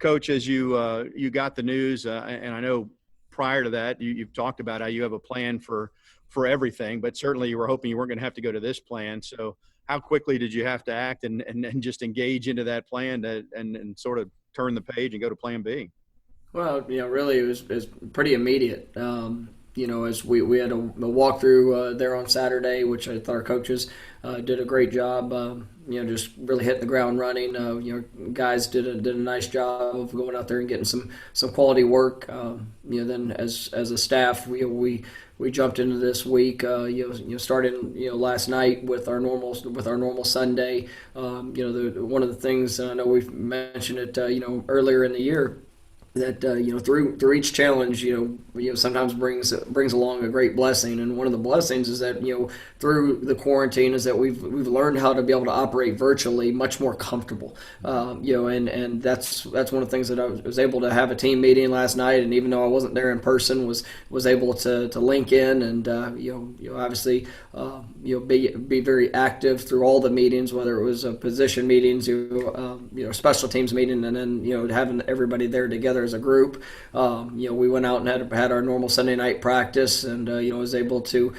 Coach, as you got the news, and I know prior to that, you've talked about how you have a plan for everything, but certainly you were hoping you weren't going to have to go to this plan. So how quickly did you have to act and just engage into that plan and sort of turn the page and go to plan B? Well, really it was pretty immediate. As we had a walkthrough there on Saturday, which I thought our coaches did a great job. Just really hitting the ground running. Guys did a nice job of going out there and getting some quality work. Then as a staff, we jumped into this week. Starting last night with our normal Sunday. One of the things, and I know we've mentioned it earlier in the year, that through each challenge sometimes brings along a great blessing, and one of the blessings is that through the quarantine is that we've learned how to be able to operate virtually much more comfortable. And that's one of the things that I was able to have a team meeting last night, and even though I wasn't there in person, was able to link in and obviously be very active through all the meetings, whether it was position meetings, special teams meeting, and then having everybody there together as a group. We went out and had our normal Sunday night practice, and was able to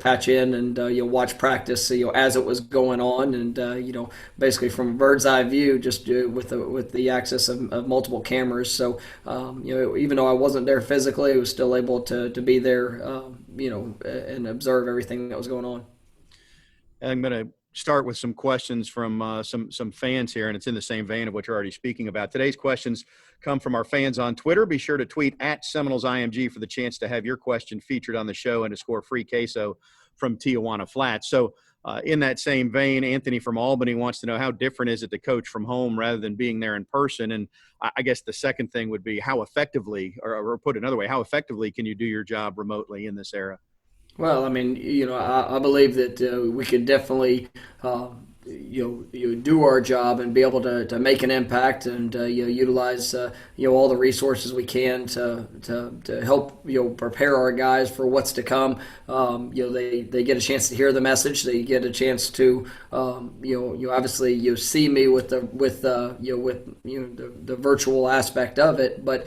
patch in and watch practice as it was going on, and basically from a bird's eye view, just with the access of multiple cameras. So even though I wasn't there physically, I was still able to be there and observe everything that was going on. I'm going to start with some questions from some fans here, and it's in the same vein of what you're already speaking about. Today's questions come from our fans on Twitter. Be sure to tweet at SeminolesIMG for the chance to have your question featured on the show and to score free queso from Tijuana Flats. So in that same vein, Anthony from Albany wants to know, how different is it to coach from home rather than being there in person? And I guess the second thing would be, how effectively, or put another way, how effectively can you do your job remotely in this era? Well, I mean, I believe that we could definitely, you do our job and be able to make an impact, and utilize all the resources we can to help prepare our guys for what's to come. They get a chance to hear the message. They get a chance to obviously see me with the virtual aspect of it, but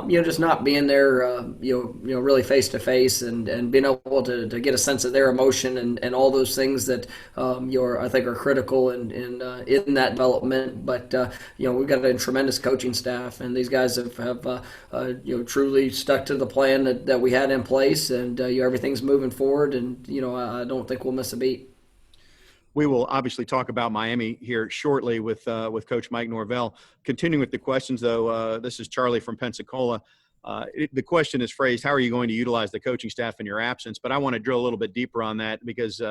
just not being there really face to face, and being able to get a sense of their emotion and all those things that I think are critical in that development. But we've got a tremendous coaching staff, and these guys have truly stuck to the plan that we had in place, and everything's moving forward, and I don't think we'll miss a beat. We will obviously talk about Miami here shortly with Coach Mike Norvell. Continuing with the questions, though, this is Charlie from Pensacola. The question is phrased, how are you going to utilize the coaching staff in your absence? But I want to drill a little bit deeper on that, because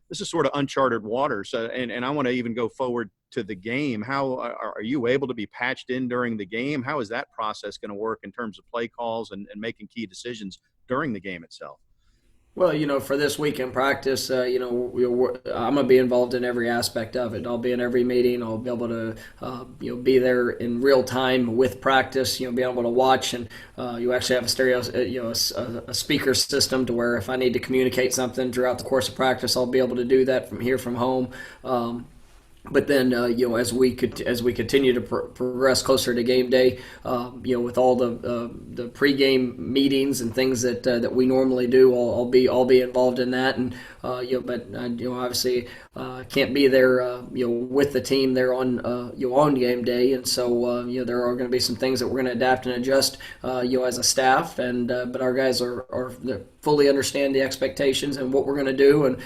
this is sort of uncharted waters. And I want to even go forward to the game. How are you able to be patched in during the game? How is that process going to work in terms of play calls and making key decisions during the game itself? Well, for this weekend practice, I'm going to be involved in every aspect of it. I'll be in every meeting. I'll be able to, be there in real time with practice. Be able to watch, and you actually have a stereo, a speaker system to where if I need to communicate something throughout the course of practice, I'll be able to do that from home. But then, as we continue to progress closer to game day, with all the pregame meetings and things that we normally do, I'll be involved in that, and obviously can't be there with the team there on game day, and so there are going to be some things that we're going to adapt and adjust as a staff, and but our guys are fully understand the expectations and what we're going to do, and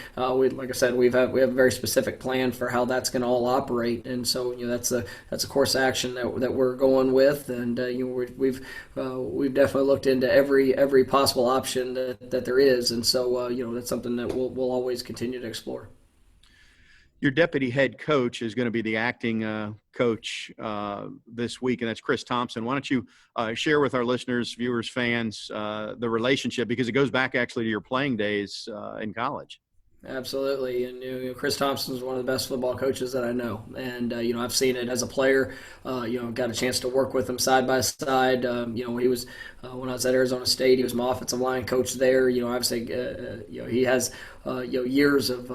like I said, we have a very specific plan for how that's going to all operate, and so that's a course of action that we're going with, and we've definitely looked into every possible option that there is, and so that's something that we'll always continue to explore. Your deputy head coach is going to be the acting coach this week, and that's Chris Thompson. Why don't you share with our listeners, viewers, fans, the relationship, because it goes back actually to your playing days in college. Absolutely, and Chris Thompson is one of the best football coaches that I know, and I've seen it as a player. Got a chance to work with him side by side. He was when I was at Arizona State, he was my offensive line coach there. Obviously, he has years of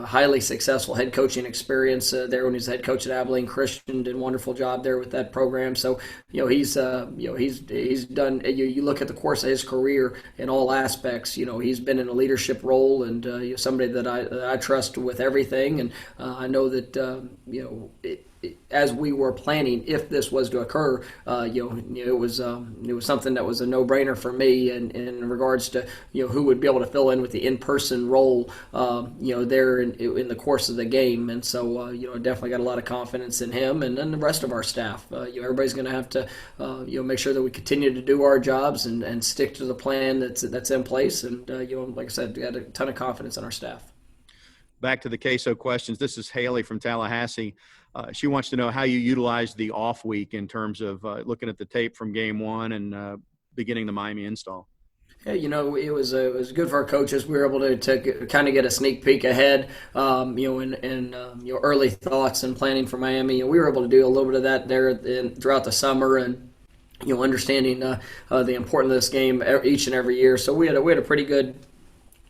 highly successful head coaching experience there when he was head coach at Abilene Christian. Did a wonderful job there with that program. So he's done. You look at the course of his career in all aspects. He's been in a leadership role and somebody that I trust with everything, and I know that as we were planning, if this was to occur, it was something that was a no-brainer for me, and in regards to who would be able to fill in with the in-person role, there in the course of the game, and so definitely got a lot of confidence in him, and then the rest of our staff. Everybody's going to have to make sure that we continue to do our jobs and stick to the plan that's in place, and like I said, we got a ton of confidence in our staff. Back to the queso questions. This is Haley from Tallahassee. She wants to know how you utilized the off week in terms of looking at the tape from game one and beginning the Miami install. Yeah, it was good for our coaches. We were able to kind of get a sneak peek ahead, and early thoughts and planning for Miami. We were able to do a little bit of that there throughout the summer, and understanding the importance of this game each and every year. So we had a pretty good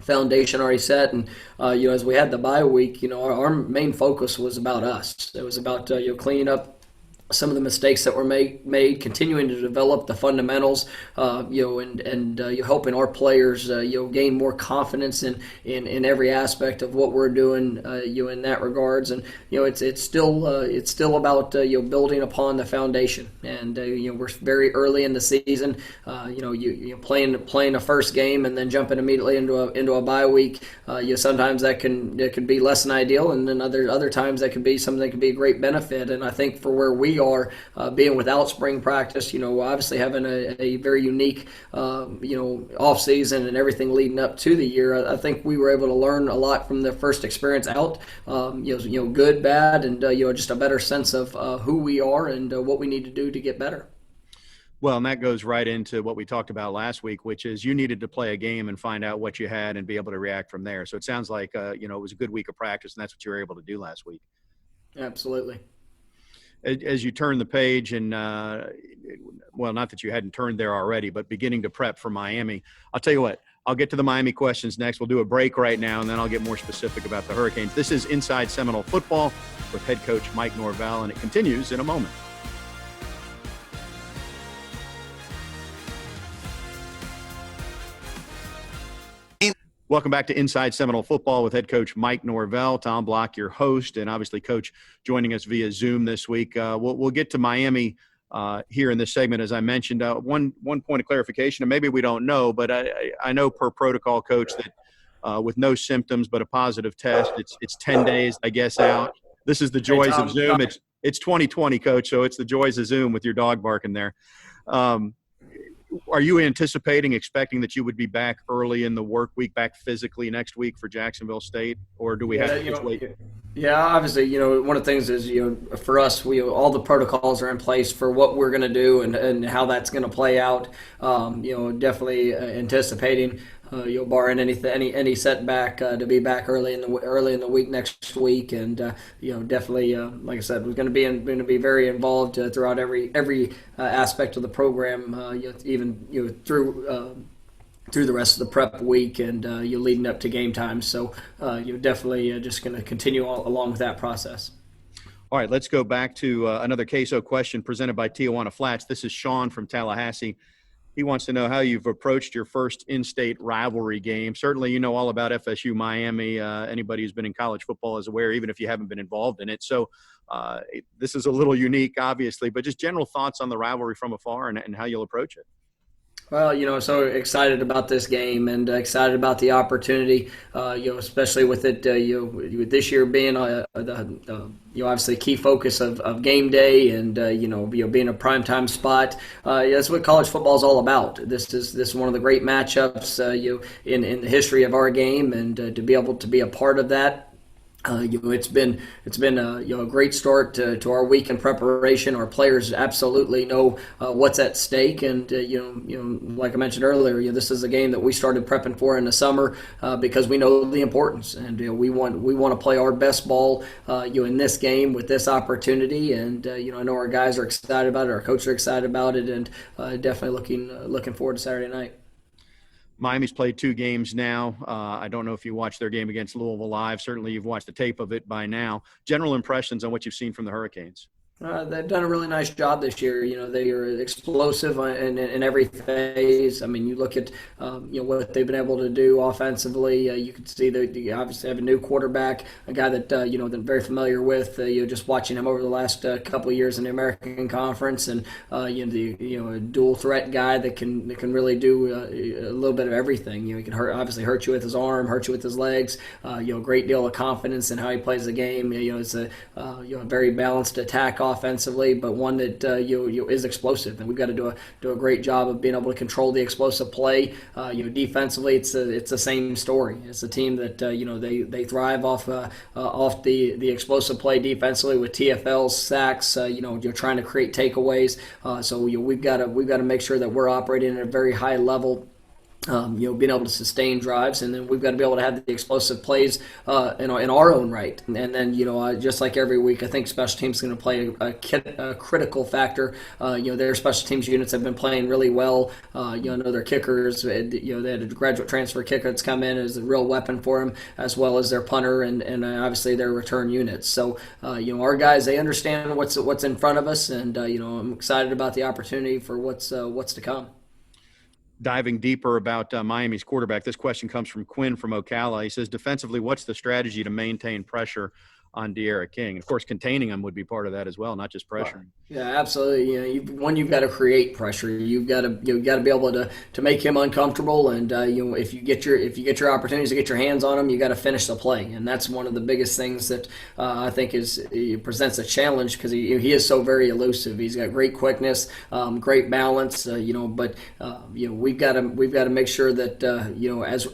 foundation already set, and as we had the bye week, our main focus was about us. It was about cleaning up some of the mistakes that were made, continuing to develop the fundamentals, and helping our players, gain more confidence in every aspect of what we're doing, in that regards. And it's still about building upon the foundation. And we're very early in the season. Playing a first game and then jumping immediately into a bye week. Sometimes that can be less than ideal, and then other times that could be something that could be a great benefit. And I think for where we are, being without spring practice, obviously having a very unique, off season and everything leading up to the year, I think we were able to learn a lot from the first experience out. Good, bad, and just a better sense of who we are and what we need to do to get better. Well, and that goes right into what we talked about last week, which is you needed to play a game and find out what you had and be able to react from there. So it sounds like, it was a good week of practice, and that's what you were able to do last week. Absolutely. As you turn the page and, well, not that you hadn't turned there already, but beginning to prep for Miami, I'll tell you what, I'll get to the Miami questions next. We'll do a break right now, and then I'll get more specific about the Hurricanes. This is Inside Seminole Football with head coach Mike Norvell, and it continues in a moment. Welcome back to Inside Seminole Football with head coach Mike Norvell. Tom Block, your host, and obviously Coach joining us via Zoom this week. We'll get to Miami here in this segment, as I mentioned. One point of clarification, and maybe we don't know, but I know per protocol, Coach, that with no symptoms but a positive test, it's 10 days, I guess, out. This is the joys of Zoom. It's 2020, Coach, so it's the joys of Zoom with your dog barking there. Are you expecting that you would be back early in the work week, back physically next week for Jacksonville State, or do we have to just wait? Yeah, obviously, one of the things is, for us, all the protocols are in place for what we're going to do and how that's going to play out. Definitely anticipating, barring any setback, to be back early in the week next week, and definitely, like I said, we're going to be very involved throughout every aspect of the program, even through the rest of the prep week and you're leading up to game time. So you're definitely just going to continue along with that process. All right, let's go back to another queso question presented by Tijuana Flats. This is Sean from Tallahassee. He wants to know how you've approached your first in-state rivalry game. Certainly, you know all about FSU Miami. Anybody who's been in college football is aware, even if you haven't been involved in it. So this is a little unique, obviously, but just general thoughts on the rivalry from afar and how you'll approach it. Well, so excited about this game and excited about the opportunity, especially with it, this year being obviously key focus of game day and, being a primetime spot. That's what college football is all about. This is one of the great matchups, in the history of our game, and to be able to be a part of that. It's been a great start to our week in preparation. Our players absolutely know what's at stake, and like I mentioned earlier, this is a game that we started prepping for in the summer because we know the importance, and we want to play our best ball in this game with this opportunity, and I know our guys are excited about it, our coaches are excited about it, and definitely looking forward to Saturday night. Miami's played 2 games now. I don't know if you watched their game against Louisville live. Certainly, you've watched the tape of it by now. General impressions on what you've seen from the Hurricanes? They've done a really nice job this year. They are explosive in every phase. I mean, you look at what they've been able to do offensively. You can see that you obviously have a new quarterback, a guy that they're very familiar with. Just watching him over the last couple of years in the American Conference, and a dual threat guy that can really do a little bit of everything. He can obviously hurt you with his arm, hurt you with his legs. A great deal of confidence in how he plays the game. It's a very balanced attack offensively, but one that is explosive, and we've got to do a great job of being able to control the explosive play. Defensively, it's the same story. It's a team that they thrive off the explosive play defensively with TFLs, sacks. You're trying to create takeaways. So we've got to make sure that we're operating at a very high level, being able to sustain drives, and then we've got to be able to have the explosive plays in our own right. And then, just like every week, I think special teams is going to play a critical factor. Their special teams units have been playing really well. I know their kickers, they had a graduate transfer kicker that's come in as a real weapon for them, as well as their punter and obviously their return units. So, our guys, they understand what's in front of us, and, I'm excited about the opportunity for what's to come. Diving deeper about Miami's quarterback, this question comes from Quinn from Ocala. He says, defensively, what's the strategy to maintain pressure on De'Ara King? Of course, containing him would be part of that as well, not just pressuring. Yeah, absolutely. You've got to create pressure. You've got to be able to make him uncomfortable, and if you get your opportunities to get your hands on him, you got to finish the play, and that's one of the biggest things that I think presents a challenge, because he is so very elusive. He's got great quickness, great balance, but we've got to make sure that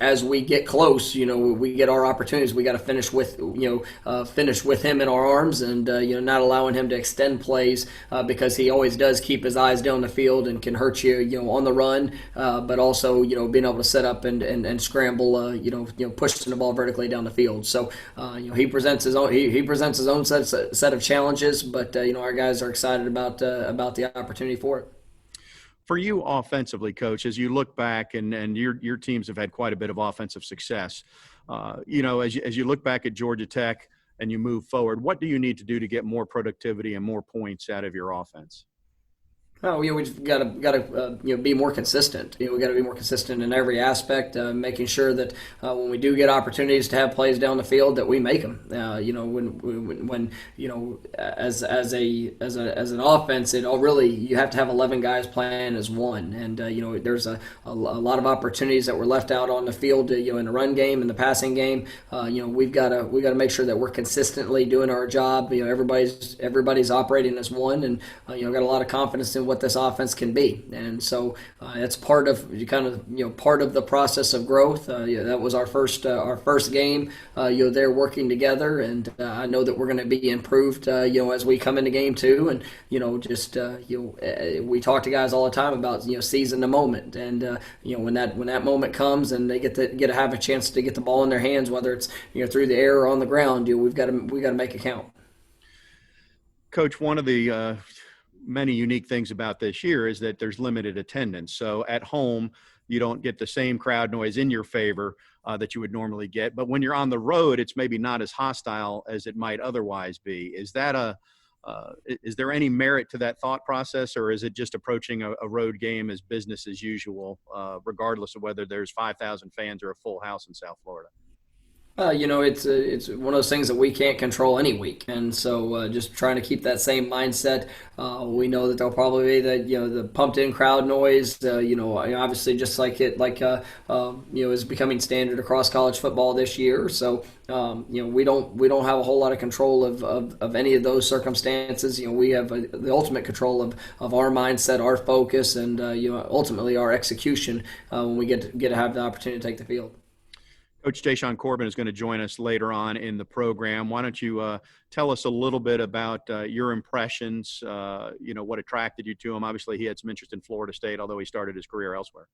as we get close, we get our opportunities. We got to finish with him in our arms, and not allowing him to extend plays, because he always does keep his eyes down the field and can hurt you, on the run, but also being able to set up and scramble, pushing the ball vertically down the field. So he presents his own set of challenges, but our guys are excited about the opportunity for it. For you offensively, Coach, as you look back, and your teams have had quite a bit of offensive success, as you look back at Georgia Tech and you move forward, what do you need to do to get more productivity and more points out of your offense? Oh, we just got to be more consistent. We got to be more consistent in every aspect, making sure that when we do get opportunities to have plays down the field, that we make them. When as an offense, it all really, you have to have 11 guys playing as one, and there's a lot of opportunities that were left out on the field, in the run game and the passing game. We've got to make sure that we're consistently doing our job. Everybody's operating as one, and got a lot of confidence in what this offense can be, and so it's part of part of the process of growth. That was our first game. They're working together, and I know that we're going to be improved. As we come into game two, and we talk to guys all the time about seizing the moment, and when that moment comes, and they get to have a chance to get the ball in their hands, whether it's through the air or on the ground, we've got to make it count. Coach, one of the many unique things about this year is that there's limited attendance. So at home, you don't get the same crowd noise in your favor that you would normally get. But when you're on the road, it's maybe not as hostile as it might otherwise be. Is there any merit to that thought process, or is it just approaching a road game as business as usual, regardless of whether there's 5,000 fans or a full house in South Florida? It's one of those things that we can't control any week, and so just trying to keep that same mindset. We know that there'll probably be the pumped-in crowd noise. Obviously, just like is becoming standard across college football this year. So we don't have a whole lot of control of any of those circumstances. We have the ultimate control of our mindset, our focus, and ultimately our execution when we get to have the opportunity to take the field. Coach Jay Corbin is going to join us later on in the program. Why don't you tell us a little bit about your impressions, what attracted you to him? Obviously, he had some interest in Florida State, although he started his career elsewhere.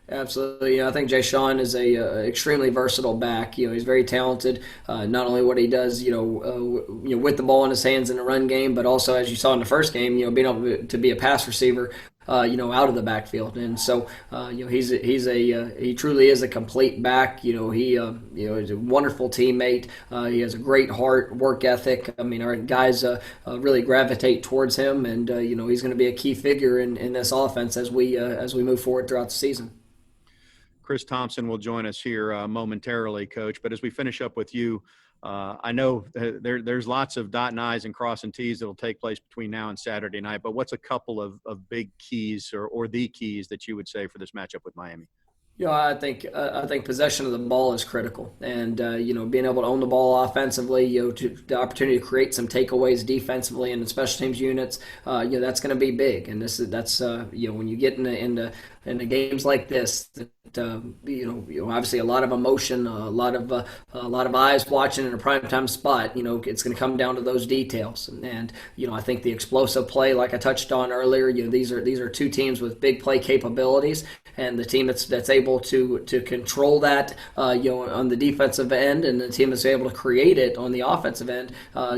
Absolutely. I think Jay Sean is a extremely versatile back. He's very talented. Not only what he does, with the ball in his hands in the run game, but also, as you saw in the first game, being able to be a pass receiver. Out of the backfield, and so he truly is a complete back. He is a wonderful teammate. He has a great heart, work ethic. I mean, our guys really gravitate towards him, and he's going to be a key figure in this offense as we move forward throughout the season. Chris Thompson will join us here momentarily, Coach. But as we finish up with you, I know there's lots of dotting I's and crossing T's that will take place between now and Saturday night. But what's a couple of big keys or the keys that you would say for this matchup with Miami? I think possession of the ball is critical, and being able to own the ball offensively, the opportunity to create some takeaways defensively and in special teams units, that's going to be big. And that's when you get into games like this, obviously a lot of emotion, a lot of eyes watching in a primetime spot. It's going to come down to those details, and I think the explosive play, like I touched on earlier, these are two teams with big play capabilities, and the team that's able to control that, on the defensive end, and the team that's able to create it on the offensive end,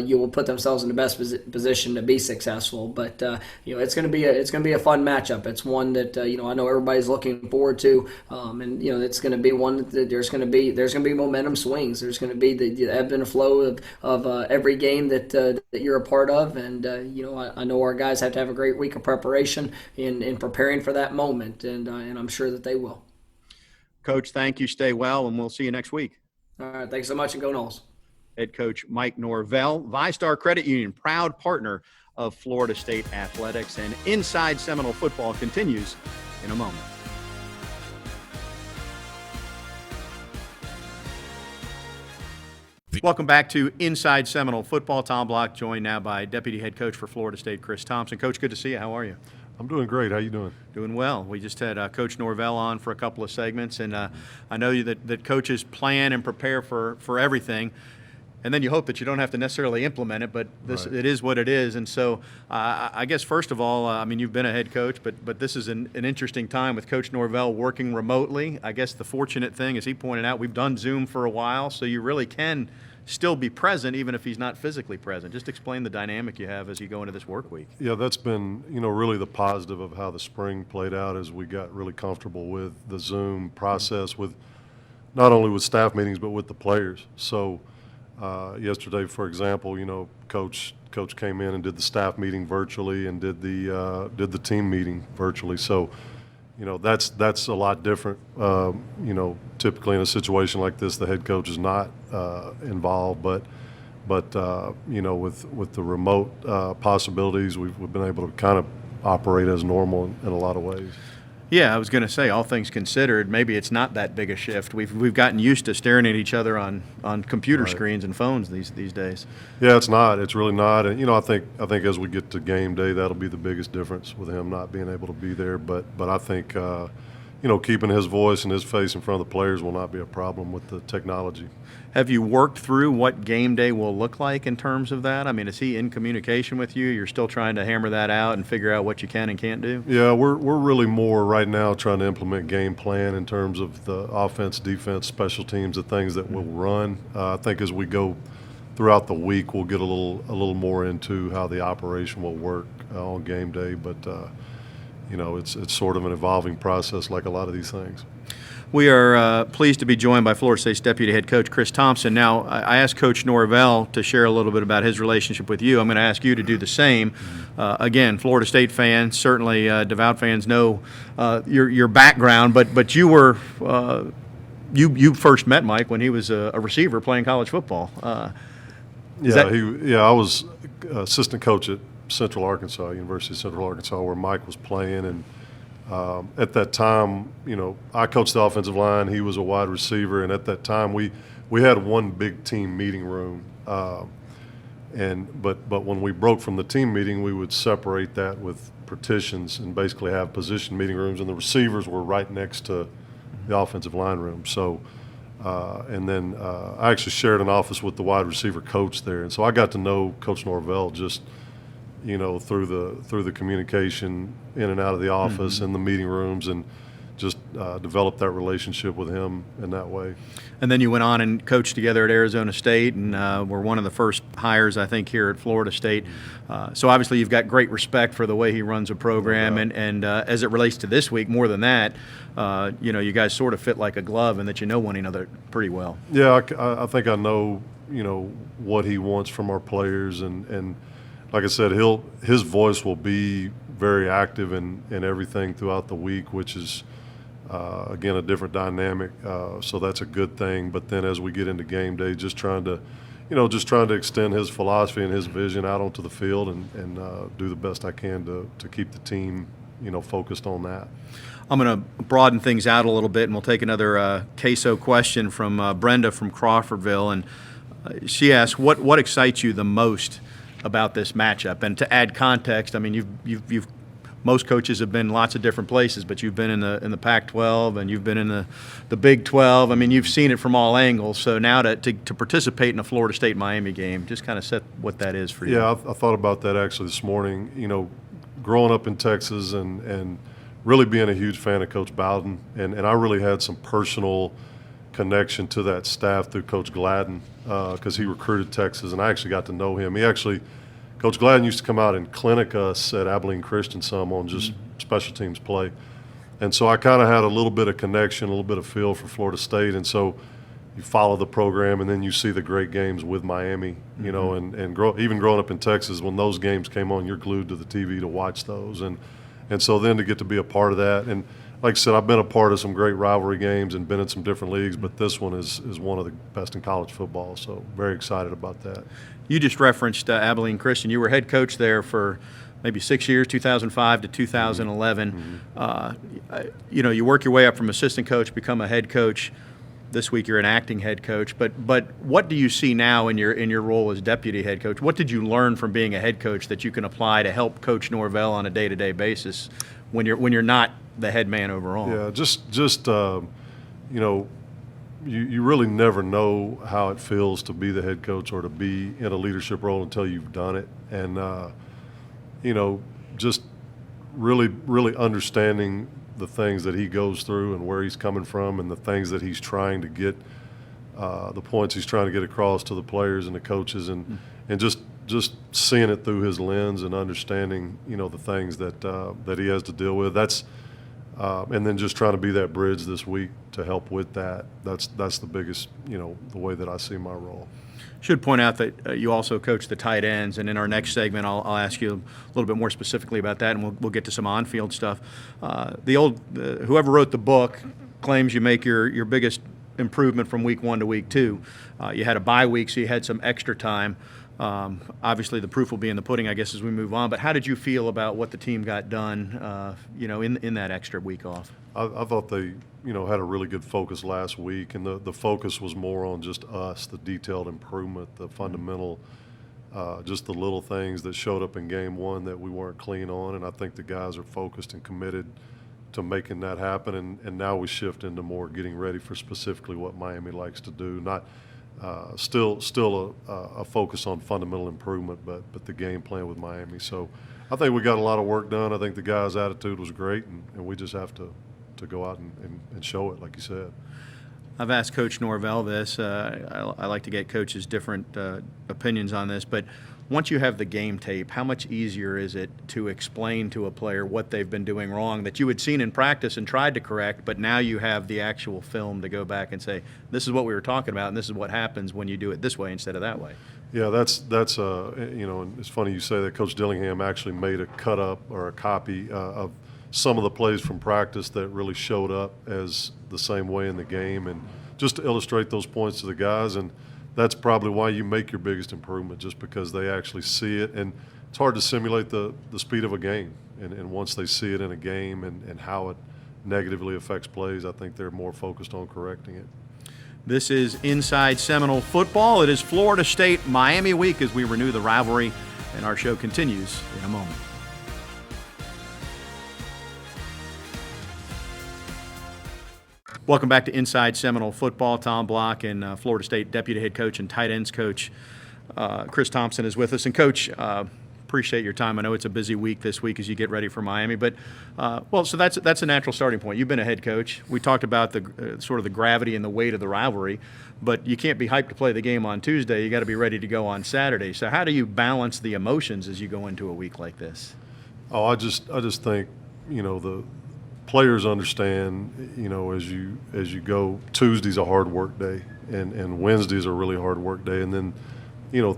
you will put themselves in the best position to be successful. But it's going to be a fun matchup. It's one that I know everybody's looking forward to, and it's going to be one that there's going to be momentum swings. There's going to be the ebb and flow of every game that you're a part of, and I know our guys have to have a great week of preparation in preparing for that moment, and I'm sure that they will. Coach, thank you. Stay well, and we'll see you next week. All right, thanks so much, and go Noles. Head coach Mike Norvell, VyStar Credit Union, proud partner of Florida State Athletics, and Inside Seminole Football continues in a moment. Welcome back to Inside Seminole Football. Tom Block joined now by Deputy Head Coach for Florida State, Chris Thompson. Coach, good to see you. How are you? I'm doing great. How you doing? Doing well. We just had Coach Norvell on for a couple of segments, and I know that coaches plan and prepare for everything, and then you hope that you don't have to necessarily implement it, but it is what it is. And so I guess first of all, you've been a head coach, but this is an interesting time with Coach Norvell working remotely. I guess the fortunate thing, as he pointed out, we've done Zoom for a while, so you really can still be present even if he's not physically present. Just explain the dynamic you have as you go into this work week. Yeah, that's been, really the positive of how the spring played out as we got really comfortable with the Zoom process, with not only with staff meetings but with the players. So yesterday, for example, Coach came in and did the staff meeting virtually and did the team meeting virtually. So that's a lot different. Typically in a situation like this, the head coach is not involved, but with the remote possibilities, we've been able to kind of operate as normal in a lot of ways. Yeah, I was going to say, all things considered, maybe it's not that big a shift. We've gotten used to staring at each other on computer screens and phones these days. Yeah, it's not. It's really not. And I think as we get to game day, that'll be the biggest difference with him not being able to be there. But I think keeping his voice and his face in front of the players will not be a problem with the technology. Have you worked through what game day will look like in terms of that? Is he in communication with you? You're still trying to hammer that out and figure out what you can and can't do? Yeah, we're really more right now trying to implement game plan in terms of the offense, defense, special teams, the things that we'll run. I think as we go throughout the week, we'll get a little more into how the operation will work on game day. But it's sort of an evolving process like a lot of these things. We are pleased to be joined by Florida State's Deputy Head Coach Chris Thompson. Now, I asked Coach Norvell to share a little bit about his relationship with you. I'm going to ask you to do the same. Again, Florida State fans, certainly devout fans, know your background, but you were you first met Mike when he was a receiver playing college football. I was assistant coach at University of Central Arkansas, where Mike was playing, and at that time, I coached the offensive line. He was a wide receiver, and at that time, we had one big team meeting room. But when we broke from the team meeting, we would separate that with partitions and basically have position meeting rooms, and the receivers were right next to the offensive line room. So And then I actually shared an office with the wide receiver coach there, and so I got to know Coach Norvell just, through the communication in and out of the office and the meeting rooms, and just developed that relationship with him in that way. And then you went on and coached together at Arizona State, and were one of the first hires, I think, here at Florida State. So obviously you've got great respect for the way he runs a program, and as it relates to this week, more than that, you guys sort of fit like a glove, and that you know one another pretty well. Yeah, I think I know, what he wants from our players, and like I said, his voice will be very active in everything throughout the week, which is again a different dynamic. So that's a good thing. But then as we get into game day, just trying to extend his philosophy and his vision out onto the field, and do the best I can to keep the team focused on that. I'm going to broaden things out a little bit, and we'll take another queso question from Brenda from Crawfordville, and she asks, what excites you the most about this matchup? And to add context, I mean, you've most coaches have been lots of different places, but you've been in the Pac-12, and you've been in the Big 12. I mean, you've seen it from all angles. So now to participate in a Florida State-Miami game, just kind of set what that is for you. Yeah, I thought about that actually this morning. Growing up in Texas and really being a huge fan of Coach Bowden, and I really had some personal connection to that staff through Coach Gladden, because he recruited Texas, and I actually got to know him. Coach Gladden used to come out and clinic us at Abilene Christian some on just special teams play. And so I kind of had a little bit of connection, a little bit of feel for Florida State. And so you follow the program, and then you see the great games with Miami, and even growing up in Texas, when those games came on, you're glued to the TV to watch those. And so then to get to be a part of that. And like I said, I've been a part of some great rivalry games and been in some different leagues, but this one is one of the best in college football. So very excited about that. You just referenced Abilene Christian. You were head coach there for maybe 6 years, 2005 to 2011. You work your way up from assistant coach, become a head coach. This week you're an acting head coach. But what do you see now in your role as deputy head coach? What did you learn from being a head coach that you can apply to help Coach Norvell on a day-to-day basis when you're not the head man overall? Yeah, you really never know how it feels to be the head coach or to be in a leadership role until you've done it. And, just really, really understanding the things that he goes through and where he's coming from, and the things that he's trying to get, the points he's trying to get across to the players and the coaches, and just seeing it through his lens and understanding, the things that he has to deal with. And then just trying to be that bridge this week to help with that. That's the biggest, the way that I see my role. Should point out that you also coach the tight ends, and in our next segment, I'll ask you a little bit more specifically about that, and we'll get to some on-field stuff. Whoever wrote the book claims you make your biggest improvement from week 1 to week 2. You had a bye week, so you had some extra time. Obviously, the proof will be in the pudding, I guess, as we move on. But how did you feel about what the team got done, in that extra week off? I thought they, had a really good focus last week, and the focus was more on just us, the detailed improvement, the fundamental, just the little things that showed up in game 1 that we weren't clean on. And I think the guys are focused and committed to making that happen. And now we shift into more getting ready for specifically what Miami likes to do. Not still a focus on fundamental improvement, but the game plan with Miami. So I think we got a lot of work done. I think the guys' attitude was great, and we just have to go out and show it, like you said. I've asked Coach Norvell this. I like to get coaches' different opinions on this, but once you have the game tape, how much easier is it to explain to a player what they've been doing wrong that you had seen in practice and tried to correct, but now you have the actual film to go back and say, this is what we were talking about, and this is what happens when you do it this way instead of that way? Yeah, that's and it's funny you say that. Coach Dillingham actually made a cut up or a copy of some of the plays from practice that really showed up as the same way in the game, and just to illustrate those points to the guys. And that's probably why you make your biggest improvement, just because they actually see it. And it's hard to simulate the speed of a game. And once they see it in a game and how it negatively affects plays, I think they're more focused on correcting it. This is Inside Seminole Football. It is Florida State-Miami week as we renew the rivalry, and our show continues in a moment. Welcome back to Inside Seminole Football. Tom Block and Florida State Deputy Head Coach and Tight Ends Coach Chris Thompson is with us. And Coach, appreciate your time. I know it's a busy week this week as you get ready for Miami, but so that's a natural starting point. You've been a head coach. We talked about the sort of the gravity and the weight of the rivalry, but you can't be hyped to play the game on Tuesday. You got to be ready to go on Saturday. So how do you balance the emotions as you go into a week like this? Oh, I just think, the players understand, as you go, Tuesday's a hard work day and Wednesday's a really hard work day. And then,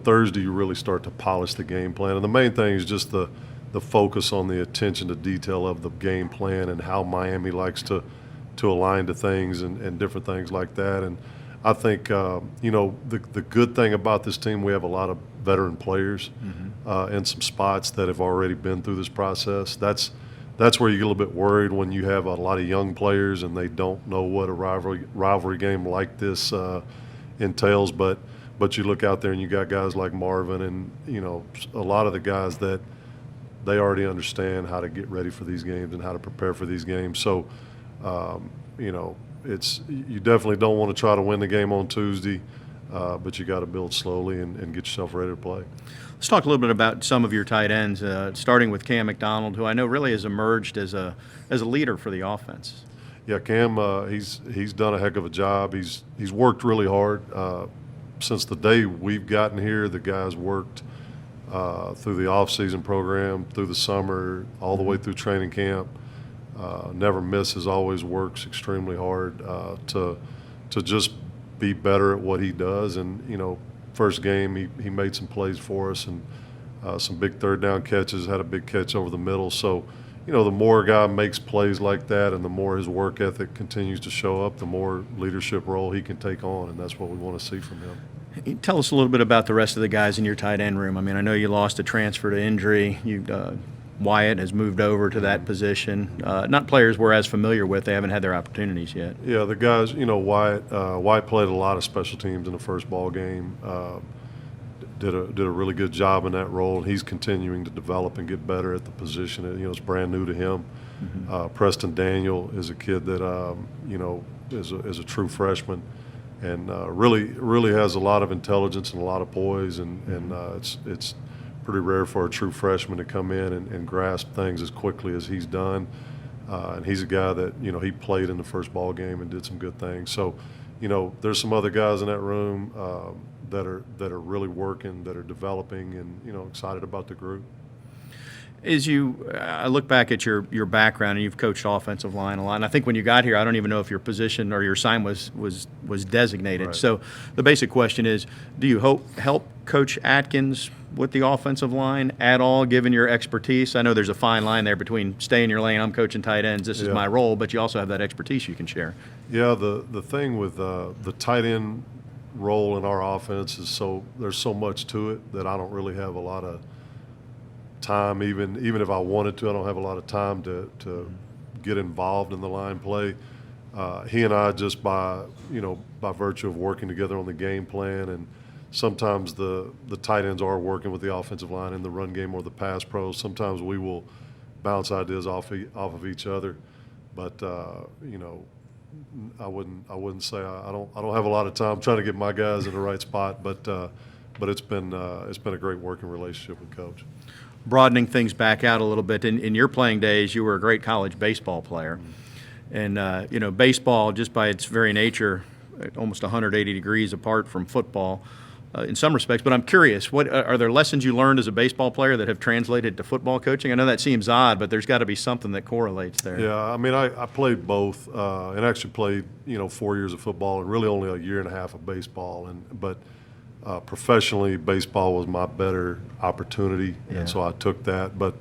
Thursday you really start to polish the game plan. And the main thing is just the focus on the attention to detail of the game plan and how Miami likes to align to things and different things like that. And I think, the good thing about this team, we have a lot of veteran players in some spots that have already been through this process. That's where you get a little bit worried when you have a lot of young players and they don't know what a rivalry game like this entails. But you look out there and you got guys like Marvin and, a lot of the guys that they already understand how to get ready for these games and how to prepare for these games. So, you definitely don't want to try to win the game on Tuesday, but you got to build slowly and get yourself ready to play. Let's talk a little bit about some of your tight ends, starting with Cam McDonald, who I know really has emerged as a leader for the offense. Yeah, Cam, he's done a heck of a job. He's worked really hard. Since the day we've gotten here, the guys worked through the off-season program, through the summer, all the way through training camp. Never misses, always works extremely hard to just be better at what he does. And, first game he made some plays for us and some big third down catches, had a big catch over the middle. So, the more a guy makes plays like that and the more his work ethic continues to show up, the more leadership role he can take on, and that's what we want to see from him. Tell us a little bit about the rest of the guys in your tight end room. I mean, I know you lost a transfer to injury. Wyatt has moved over to that position. Not players we're as familiar with. They haven't had their opportunities yet. Yeah, the guys, Wyatt played a lot of special teams in the first ball game. Did a really good job in that role, and he's continuing to develop and get better at the position. It's brand new to him. Preston Daniel is a kid that is a true freshman, and really has a lot of intelligence and a lot of poise, and it's pretty rare for a true freshman to come in and grasp things as quickly as he's done. And he's a guy that he played in the first ball game and did some good things. So, there's some other guys in that room that are really working, that are developing, and excited about the group. As I look back at your background, and you've coached offensive line a lot, and I think when you got here, I don't even know if your position or your sign was designated. Right. So the basic question is, do you help Coach Atkins with the offensive line at all, given your expertise? I know there's a fine line there between stay in your lane, I'm coaching tight ends, this is my role, but you also have that expertise you can share. Yeah, the thing with the tight end role in our offense is there's so much to it that I don't really have a lot of time, even if I wanted to. I don't have a lot of time to get involved in the line play. He and I, just by virtue of working together on the game plan, and sometimes the tight ends are working with the offensive line in the run game or the pass pros. Sometimes we will bounce ideas off of each other, but I wouldn't say I don't have a lot of time trying to get my guys in the right spot, but it's been a great working relationship with Coach. Broadening things back out a little bit, in your playing days, you were a great college baseball player, and baseball, just by its very nature, almost 180 degrees apart from football in some respects. But I'm curious, what are there lessons you learned as a baseball player that have translated to football coaching? I know that seems odd, but there's got to be something that correlates there. Yeah, I mean, I played both, and actually played 4 years of football and really only a year and a half of baseball, but professionally, baseball was my better opportunity, and so I took that. But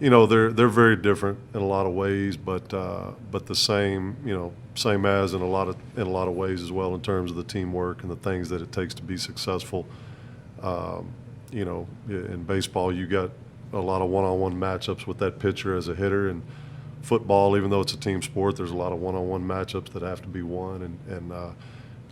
they're very different in a lot of ways, but the same as in a lot of ways as well, in terms of the teamwork and the things that it takes to be successful. In baseball, you got a lot of one-on-one matchups with that pitcher as a hitter, and football, even though it's a team sport, there's a lot of one-on-one matchups that have to be won, and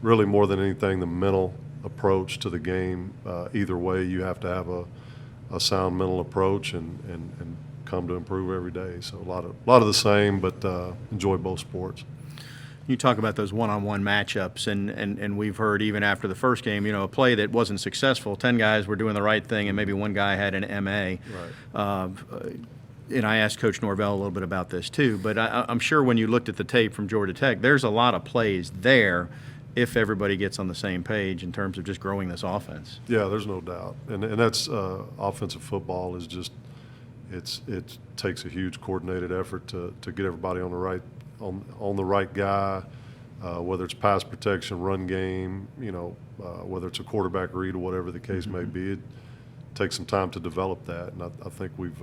really more than anything, the mental approach to the game. Either way, you have to have a sound mental approach and come to improve every day. So a lot of the same, but enjoy both sports. You talk about those one-on-one matchups, and we've heard even after the first game, a play that wasn't successful, 10 guys were doing the right thing, and maybe one guy had an MA. Right. And I asked Coach Norvell a little bit about this too, but I'm sure when you looked at the tape from Georgia Tech, there's a lot of plays there if everybody gets on the same page in terms of just growing this offense. Yeah, there's no doubt. And that's offensive football is just it takes a huge coordinated effort to get everybody on the right guy, whether it's pass protection, run game, whether it's a quarterback read or whatever the case may be. It takes some time to develop that, and I think we've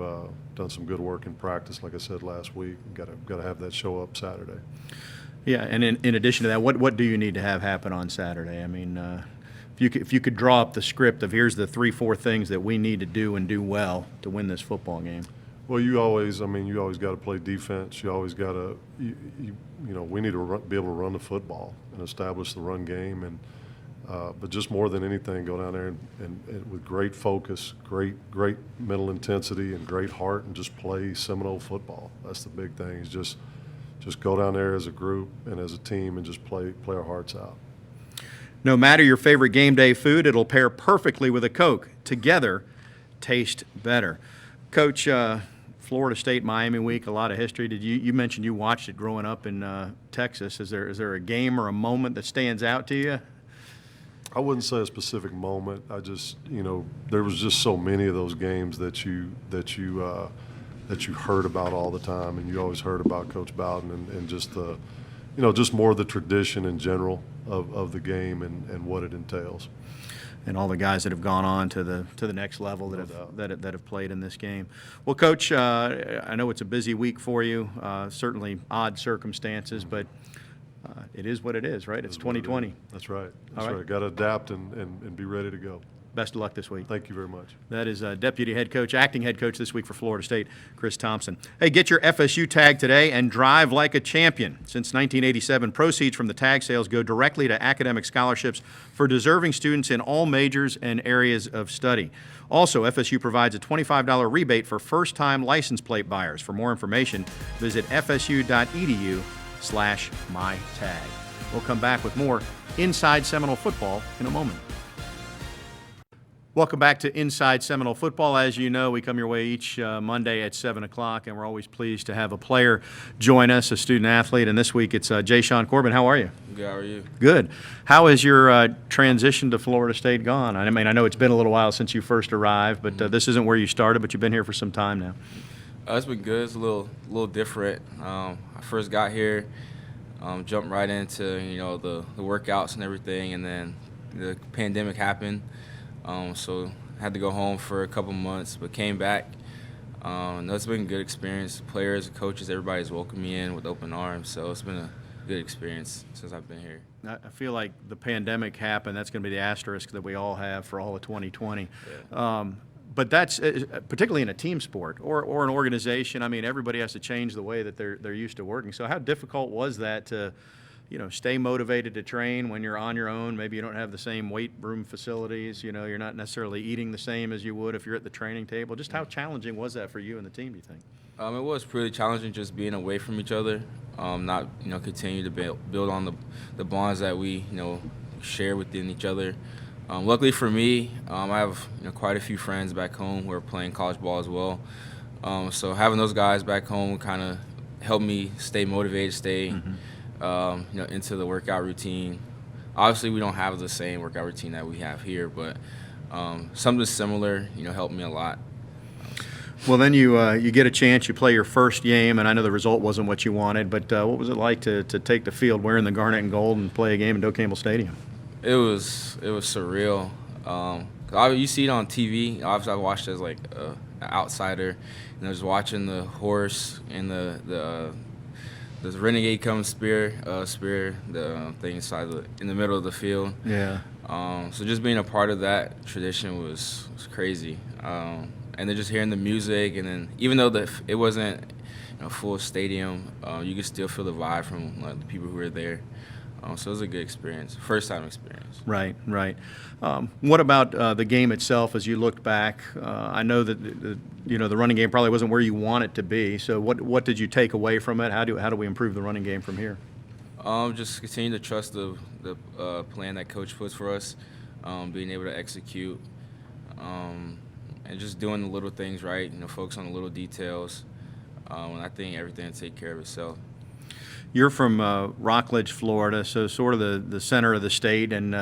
done some good work in practice, like I said last week. Got to have that show up Saturday. Yeah, and in addition to that, what do you need to have happen on Saturday? I mean, if you could draw up the script of here's the 3-4 things that we need to do and do well to win this football game. Well, you always got to play defense. You always got to, we need to be able to run the football and establish the run game, and but just more than anything, go down there and with great focus, great mental intensity, and great heart, and just play Seminole football. That's the big thing. Is just go down there as a group and as a team and just play our hearts out. No matter your favorite game day food, it'll pair perfectly with a Coke. Together, taste better. Coach, Florida State Miami week, a lot of history. You mentioned you watched it growing up in Texas? Is there a game or a moment that stands out to you? I wouldn't say a specific moment. I just, there was just so many of those games that you heard about all the time, and you always heard about Coach Bowden and just the, just more of the tradition in general of the game and what it entails. And all the guys that have gone on to the next level that have played in this game. Well, Coach, I know it's a busy week for you. Certainly odd circumstances, but it is what it is, right? It's 2020. That's right. All right. Got to adapt and be ready to go. Best of luck this week. Thank you very much. That is Deputy Head Coach, Acting Head Coach this week for Florida State, Chris Thompson. Hey, get your FSU tag today and drive like a champion. Since 1987, proceeds from the tag sales go directly to academic scholarships for deserving students in all majors and areas of study. Also, FSU provides a $25 rebate for first-time license plate buyers. For more information, visit fsu.edu/mytag. We'll come back with more Inside Seminole Football in a moment. Welcome back to Inside Seminole Football. As you know, we come your way each Monday at 7 o'clock, and we're always pleased to have a player join us, a student athlete. And this week it's Jay Sean Corbin. How are you? Good, how are you? Good. How has your transition to Florida State gone? I mean, I know it's been a little while since you first arrived, but this isn't where you started, but you've been here for some time now. It's been good. It's a little different. I first got here, jumped right into the workouts and everything, and then the pandemic happened. So I had to go home for a couple months, but came back. It's been a good experience. The players, the coaches, everybody's welcomed me in with open arms. So it's been a good experience since I've been here. I feel like the pandemic happened. That's going to be the asterisk that we all have for all of 2020. Yeah. But that's particularly in a team sport or an organization. I mean, everybody has to change the way that they're used to working. So how difficult was that to stay motivated to train when you're on your own? Maybe you don't have the same weight room facilities. You're not necessarily eating the same as you would if you're at the training table. Just how challenging was that for you and the team, do you think? It was pretty challenging just being away from each other, not continue to build on the bonds that we share within each other. Luckily for me, I have quite a few friends back home who are playing college ball as well. So having those guys back home kind of helped me stay motivated, stay into the workout routine. Obviously, we don't have the same workout routine that we have here, but something similar, helped me a lot. Well, then you get a chance, you play your first game, and I know the result wasn't what you wanted, but what was it like to take the field wearing the garnet and gold and play a game in Doak Campbell Stadium? It was surreal. You see it on TV. Obviously, I watched it as like an outsider, and I was watching the horse and the renegade come spear the thing in the middle of the field. Yeah. So just being a part of that tradition was crazy. And then just hearing the music, and then even though it wasn't a full stadium, you could still feel the vibe from the people who were there. So it was a good experience, first time experience. Right. What about the game itself as you looked back? I know that the running game probably wasn't where you want it to be. So what did you take away from it? How do we improve the running game from here? Just continue to trust the plan that coach puts for us, being able to execute, and just doing the little things right. Focus on the little details, and I think everything will take care of itself. You're from Rockledge, Florida, so sort of the center of the state, and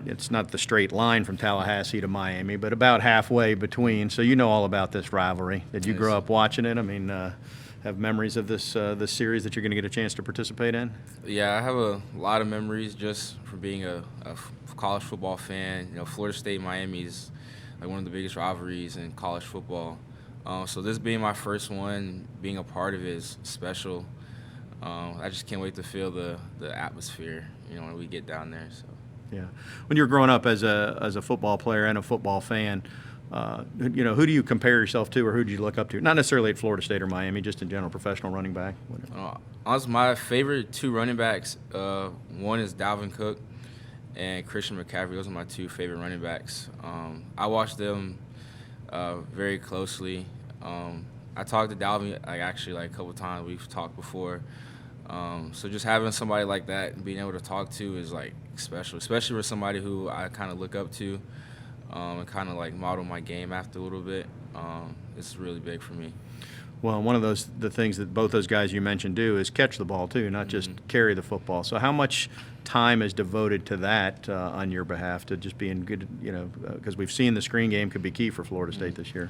it's not the straight line from Tallahassee to Miami, but about halfway between. So you know all about this rivalry. Did you grow up watching it? I mean, have memories of this series that you're going to get a chance to participate in? Yeah, I have a lot of memories just from being a college football fan. Florida State Miami is like one of the biggest rivalries in college football. So this being my first one, being a part of it is special. I just can't wait to feel the atmosphere, when we get down there. So. Yeah. When you were growing up as a football player and a football fan, who do you compare yourself to, or who do you look up to? Not necessarily at Florida State or Miami, just in general, professional running back. Honestly, my favorite two running backs, one is Dalvin Cook and Christian McCaffrey. Those are my two favorite running backs. I watched them very closely. I talked to Dalvin a couple times. We've talked before. So just having somebody like that and being able to talk to is special, especially with somebody who I kind of look up to and kind of model my game after a little bit. It's really big for me. Well, one of the things that both those guys you mentioned do is catch the ball too, not just carry the football. So how much time is devoted to that on your behalf, to just being good, because we've seen the screen game could be key for Florida State this year.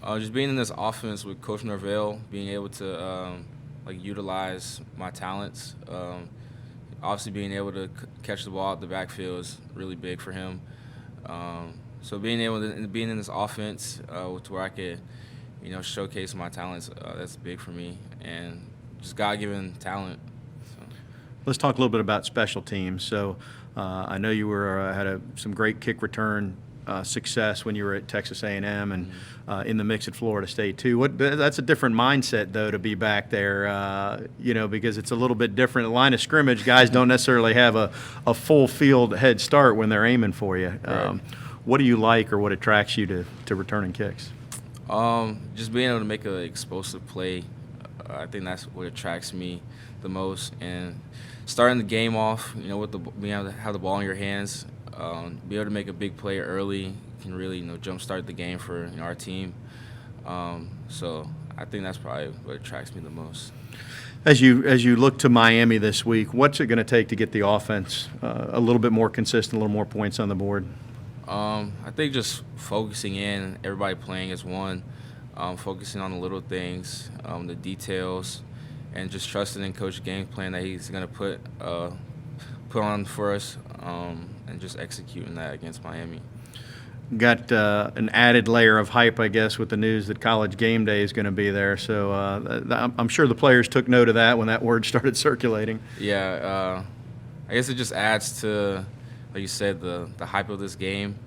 Just being in this offense with Coach Norvell, being able to utilize my talents. Obviously, being able to catch the ball out the backfield is really big for him. So being able to being in this offense to where I could, showcase my talents, that's big for me, and just God-given talent. So. Let's talk a little bit about special teams. So I know you had some great kick return success when you were at Texas A&M and in the mix at Florida State too. That's a different mindset though, to be back there, because it's a little bit different. The line of scrimmage, guys don't necessarily have a full field head start when they're aiming for you. Right. What do you like, or what attracts you to returning kicks? Just being able to make an explosive play. I think that's what attracts me the most. And starting the game off, with being able to have the ball in your hands, be able to make a big play early can really, jumpstart the game for our team. So I think that's probably what attracts me the most. As you look to Miami this week, what's it going to take to get the offense a little bit more consistent, a little more points on the board? I think just focusing in, everybody playing as one, focusing on the little things, the details, and just trusting in Coach's game plan that he's going to put on for us, and just executing that against Miami. Got an added layer of hype, I guess, with the news that College Game Day is going to be there. So I'm sure the players took note of that when that word started circulating. Yeah, I guess it just adds to, like you said, the hype of this game.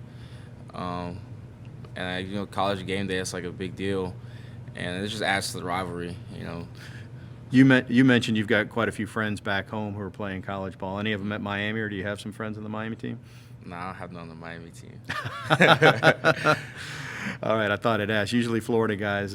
And College Game Day, it's a big deal, and it just adds to the rivalry. You mentioned you've got quite a few friends back home who are playing college ball. Any of them at Miami, or do you have some friends on the Miami team? No, I don't have none on the Miami team. All right, I thought I'd ask. Usually Florida guys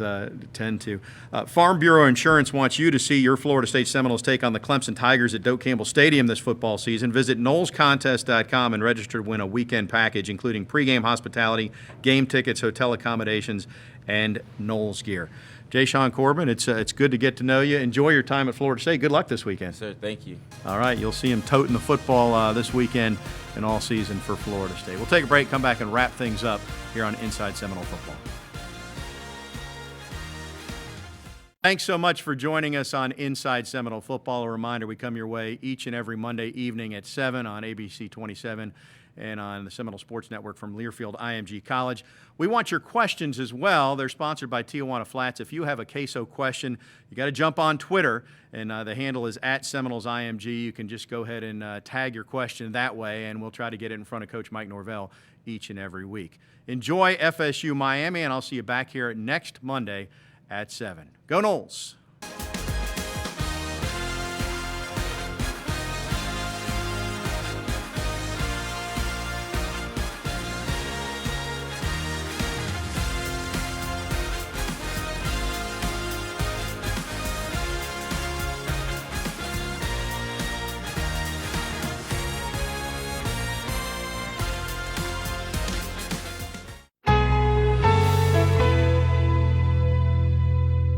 tend to. Farm Bureau Insurance wants you to see your Florida State Seminoles take on the Clemson Tigers at Doak Campbell Stadium this football season. Visit NolesContest.com and register to win a weekend package, including pregame hospitality, game tickets, hotel accommodations, and Noles gear. Jay Sean Corbin, it's good to get to know you. Enjoy your time at Florida State. Good luck this weekend. Sir, thank you. All right, you'll see him toting the football this weekend and all season for Florida State. We'll take a break, come back, and wrap things up here on Inside Seminole Football. Thanks so much for joining us on Inside Seminole Football. A reminder, we come your way each and every Monday evening at 7 on ABC 27 and on the Seminole Sports Network from Learfield IMG College. We want your questions as well. They're sponsored by Tijuana Flats. If you have a queso question, you got to jump on Twitter, and the handle is @SeminolesIMG. You can just go ahead and tag your question that way, and we'll try to get it in front of Coach Mike Norvell each and every week. Enjoy FSU Miami, and I'll see you back here next Monday at 7. Go Noles!